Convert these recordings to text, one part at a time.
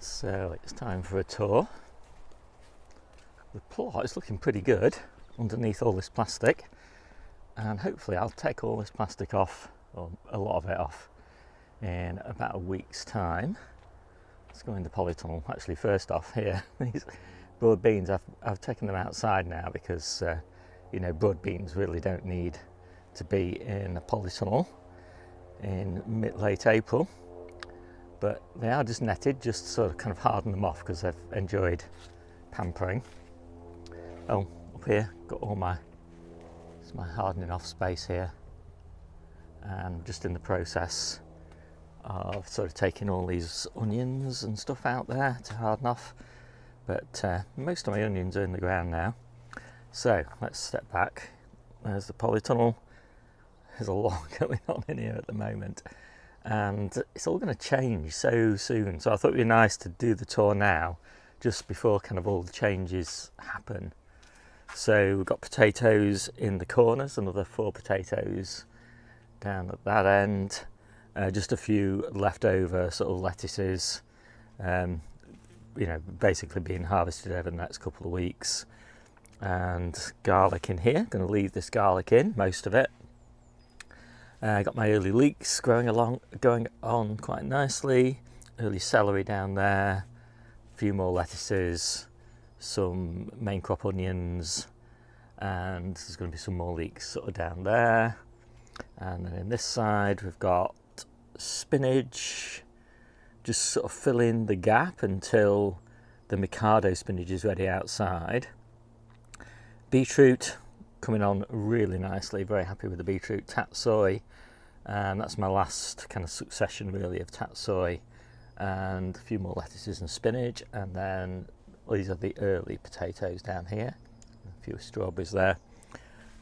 So it's time for a tour. The plot is looking pretty good underneath all this plastic, and hopefully I'll take all this plastic off, or a lot of it off, in about a week's time. Let's go in the polytunnel. Actually, first off, here, these broad beans, I've taken them outside now because broad beans really don't need to be in a polytunnel in late April, but they are just netted, just to sort of kind of harden them off because I've enjoyed pampering. Oh, up here, got it's my hardening off space here, and just in the process of sort of taking all these onions and stuff out there to harden off, but most of my onions are in the ground now. So let's step back. There's the polytunnel. There's a lot going on in here at the moment, and it's all going to change so soon, so I thought it'd be nice to do the tour now just before kind of all the changes happen. So we've got potatoes in the corners, another 4 potatoes down at that end, just a few leftover sort of lettuces, basically being harvested over the next couple of weeks, and garlic in here. Going to leave this garlic in, most of it. Got my early leeks going on quite nicely, early celery down there, a few more lettuces, some main crop onions, and there's going to be some more leeks sort of down there. And then in this side we've got spinach, just sort of fill in the gap until the Mikado spinach is ready outside. Beetroot coming on really nicely, very happy with the beetroot. Tatsoi, and that's my last kind of succession really of tatsoi, and a few more lettuces and spinach, and then these are the early potatoes down here, a few strawberries there,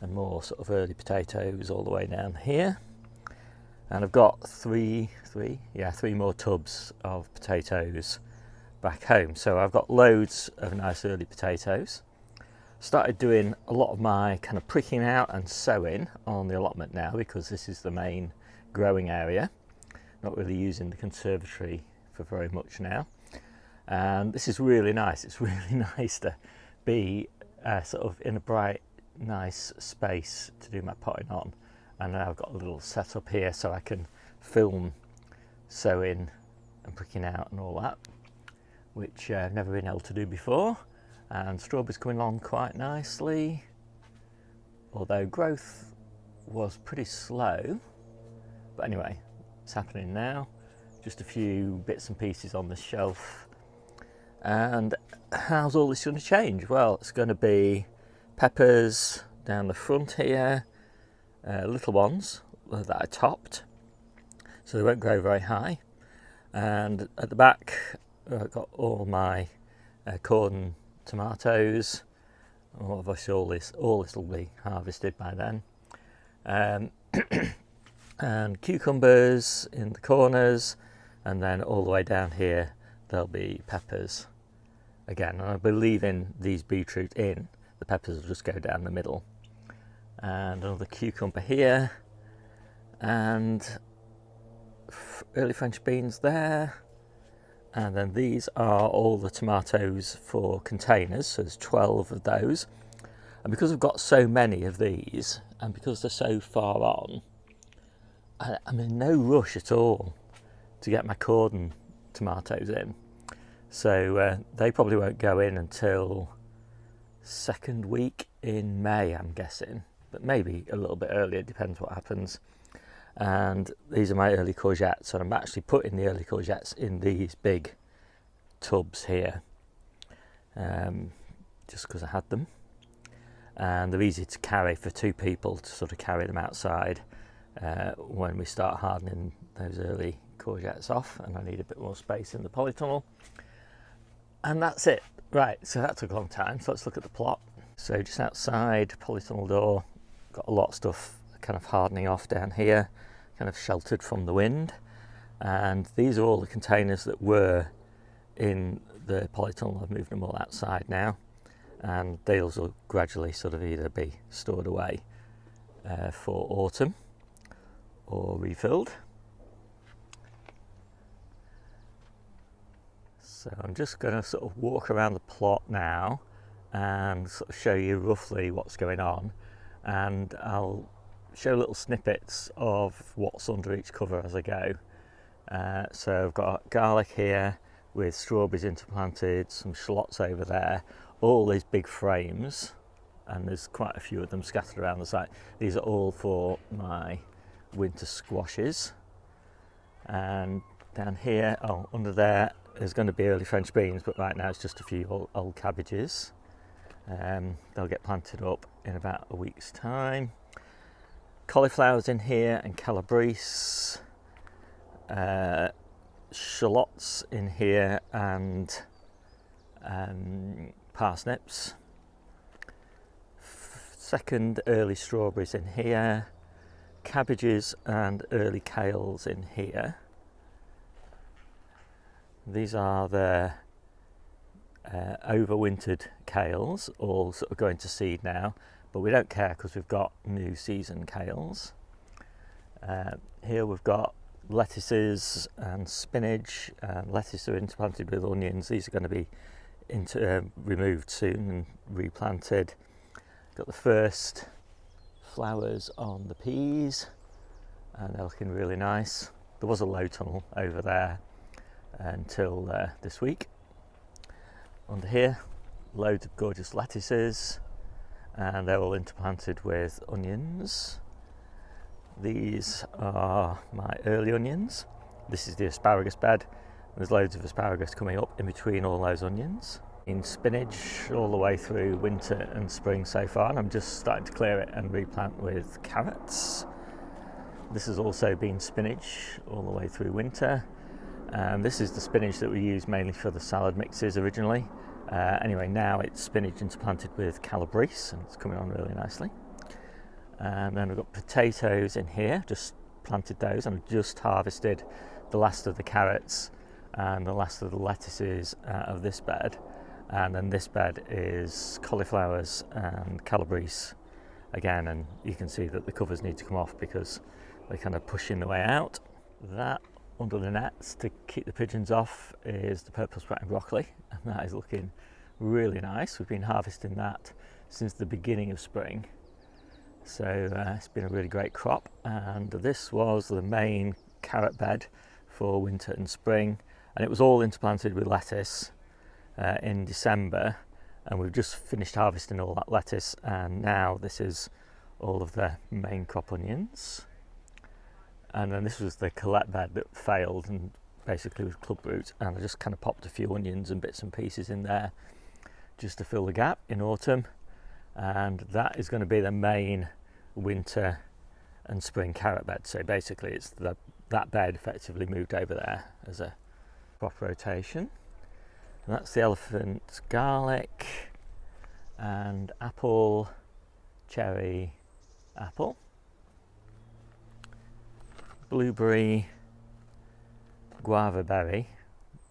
and more sort of early potatoes all the way down here. And I've got three more tubs of potatoes back home, so I've got loads of nice early potatoes. Started doing a lot of my kind of pricking out and sowing on the allotment now, because this is the main growing area. Not really using the conservatory for very much now, and this is really nice. It's really nice to be sort of in a bright, nice space to do my potting on, and now I've got a little setup here so I can film sowing and pricking out and all that, which I've never been able to do before. And strawberries coming along quite nicely, although growth was pretty slow, but anyway, it's happening now. Just a few bits and pieces on the shelf. And how's all this going to change? Well, it's going to be peppers down the front here, little ones that I topped, so they won't grow very high. And at the back I've got all my corn tomatoes. Obviously all this will be harvested by then, and cucumbers in the corners, and then all the way down here there'll be peppers again, and I'll be leaving these beetroot in. The peppers will just go down the middle, and another cucumber here, and early French beans there. And then these are all the tomatoes for containers, so there's 12 of those. And because I've got so many of these, and because they're so far on, I'm in no rush at all to get my cordon tomatoes in. So they probably won't go in until second week in May, I'm guessing, but maybe a little bit earlier, depends what happens. And these are my early courgettes, and I'm actually putting the early courgettes in these big tubs here, just because I had them, and they're easy to carry for 2 people to sort of carry them outside when we start hardening those early courgettes off, and I need a bit more space in the polytunnel. And that's it. Right, so that took a long time, so let's look at the plot. So just outside polytunnel door, got a lot of stuff kind of hardening off down here, kind of sheltered from the wind. And these are all the containers that were in the polytunnel. I've moved them all outside now, and those will gradually sort of either be stored away for autumn or refilled. So I'm just going to sort of walk around the plot now and sort of show you roughly what's going on, and I'll show little snippets of what's under each cover as I go. So I've got garlic here with strawberries interplanted, some shallots over there, all these big frames, and there's quite a few of them scattered around the site. These are all for my winter squashes. And down here, under there, there's going to be early French beans, but right now it's just a few old cabbages. They'll get planted up in about a week's time. Cauliflowers in here and calabrese. Shallots in here and parsnips. Second early strawberries in here. Cabbages and early kales in here. These are the overwintered kales, all sort of going to seed now, but we don't care because we've got new season kales. Here we've got lettuces and spinach. Lettuce are interplanted with onions. These are going to be removed soon and replanted. Got the first flowers on the peas, and they're looking really nice. There was a low tunnel over there until this week. Under here, loads of gorgeous lettuces, and they're all interplanted with onions. These are my early onions. This is the asparagus bed. There's loads of asparagus coming up in between all those onions. In spinach all the way through winter and spring so far, and I'm just starting to clear it and replant with carrots. This has also been spinach all the way through winter. This is the spinach that we use mainly for the salad mixes originally. Anyway, now it's spinach interplanted with calabrese, and it's coming on really nicely. And then we've got potatoes in here, just planted those, and I've just harvested the last of the carrots and the last of the lettuces out of this bed. And then this bed is cauliflowers and calabrese again, and you can see that the covers need to come off because they're kind of pushing the way out. That under the nets to keep the pigeons off is the purple sprouting broccoli, and that is looking really nice. We've been harvesting that since the beginning of spring, so it's been a really great crop. And this was the main carrot bed for winter and spring, and it was all interplanted with lettuce in December, and we've just finished harvesting all that lettuce, and now this is all of the main crop onions. And then this was the Colette bed that failed, and basically with clubroot, and I just kind of popped a few onions and bits and pieces in there just to fill the gap in autumn. And that is going to be the main winter and spring carrot bed. So basically it's that bed effectively moved over there as a crop rotation. And that's the elephant garlic and apple, cherry, apple, blueberry, guava berry,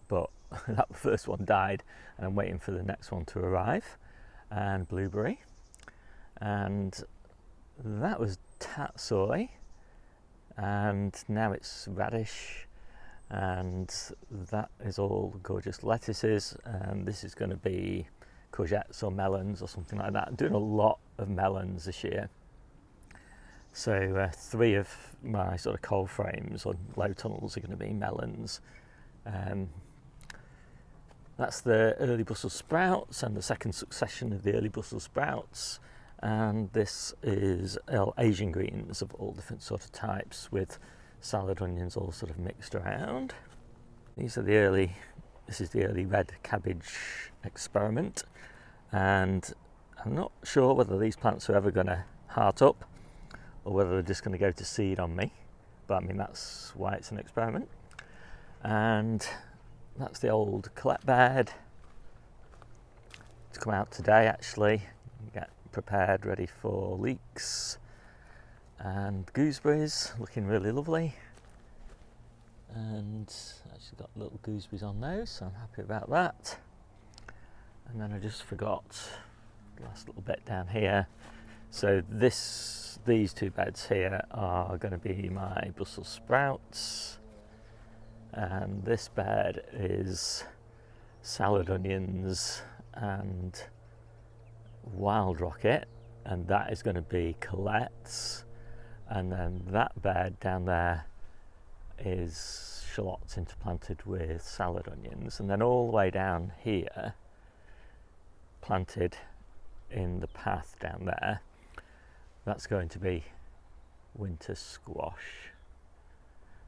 but that first one died and I'm waiting for the next one to arrive, and blueberry. And that was tatsoi, and now it's radish, and that is all gorgeous lettuces, and this is going to be courgettes or melons or something like that. I'm doing a lot of melons this year. So 3 of my sort of cold frames or low tunnels are going to be melons. That's the early Brussels sprouts and the second succession of the early Brussels sprouts. And this is Asian greens of all different sort of types with salad onions all sort of mixed around. This is the early red cabbage experiment, and I'm not sure whether these plants are ever going to heart up or whether they're just going to go to seed on me, but I mean that's why it's an experiment. And that's the old Colette bed to come out today, actually, get prepared ready for leeks. And gooseberries looking really lovely, and actually got little gooseberries on those, so I'm happy about that. And then I just forgot the last little bit down here. So these 2 beds here are going to be my Brussels sprouts, and this bed is salad onions and wild rocket, and that is going to be Colette's, and then that bed down there is shallots interplanted with salad onions, and then all the way down here, planted in the path down there, that's going to be winter squash.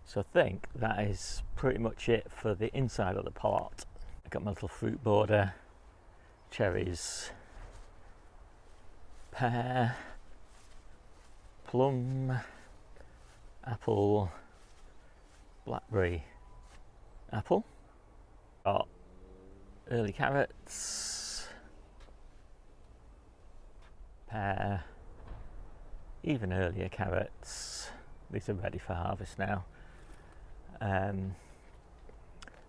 So I think that is pretty much it for the inside of the pot. I've got my little fruit border, cherries, pear, plum, apple, blackberry, apple. Got early carrots, pear, even earlier carrots. These are ready for harvest now. And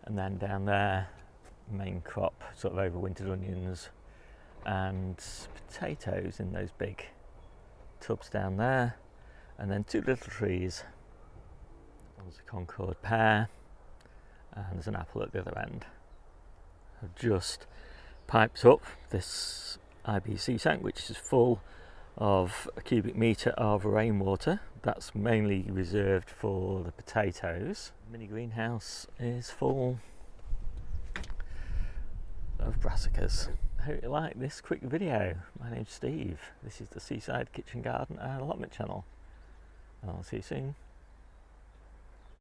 then down there, main crop, sort of overwintered onions and potatoes in those big tubs down there, and then two little trees. There's a Concord pear and there's an apple at the other end. I've just piped up this IBC tank, which is full of a cubic metre of rainwater. That's mainly reserved for the potatoes. The mini greenhouse is full of brassicas. I hope you like this quick video. My name's Steve. This is the Seaside Kitchen Garden and Allotment channel. And I'll see you soon.